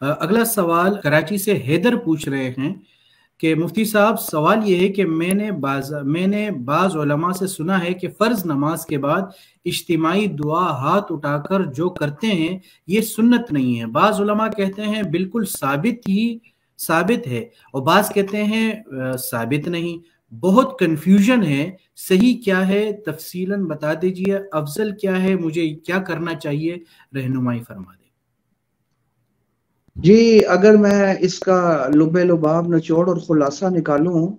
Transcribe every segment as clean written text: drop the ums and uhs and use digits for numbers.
अगला सवाल कराची से हैदर पूछ रहे हैं कि मुफ्ती साहब, सवाल ये है कि मैंने बाज़ उलमा से सुना है कि फ़र्ज़ नमाज के बाद इज्तिमाई दुआ हाथ उठाकर जो करते हैं ये सुन्नत नहीं है। बाज़ उलमा कहते हैं बिल्कुल साबित है, और बाज़ कहते हैं साबित नहीं। बहुत कन्फ्यूजन है, सही क्या है तफसीलन बता दीजिए, अफजल क्या है, मुझे क्या करना चाहिए, रहनुमाई फरमा दें। जी, अगर मैं इसका लुबे लुबाब निचोड़ और खुलासा निकालूं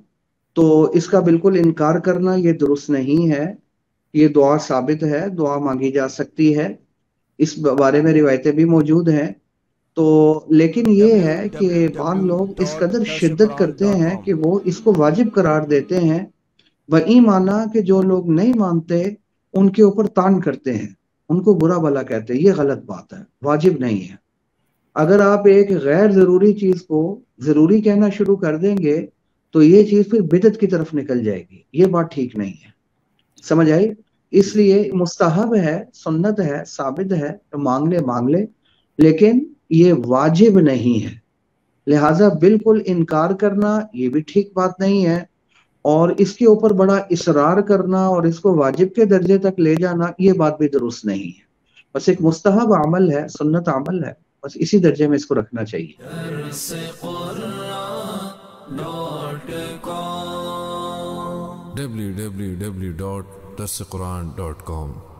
तो इसका बिल्कुल इनकार करना ये दुरुस्त नहीं है। ये दुआ साबित है, दुआ मांगी जा सकती है, इस बारे में रिवायतें भी मौजूद हैं। तो लेकिन ये है कि बाद लोग इस कदर शिद्दत करते हैं www.dasquran.com कि वो इसको वाजिब करार देते हैं। वही माना कि जो लोग नहीं मानते उनके ऊपर तान करते हैं, उनको बुरा भला कहते हैं। ये गलत बात है, वाजिब नहीं है। अगर आप एक गैर जरूरी चीज को जरूरी कहना शुरू कर देंगे तो ये चीज फिर बिदअत की तरफ निकल जाएगी। ये बात ठीक नहीं है, समझ आई? इसलिए मुस्तहब है, सुन्नत है, साबित है, तो मांग ले, लेकिन ये वाजिब नहीं है। लिहाजा बिल्कुल इनकार करना ये भी ठीक बात नहीं है, और इसके ऊपर बड़ा इसरार करना और इसको वाजिब के दर्जे तक ले जाना ये बात भी दुरुस्त नहीं है। बस एक मुस्तहब अमल है, सुन्नत अमल है, बस इसी दर्जे में इसको रखना चाहिए। www.dasquran.com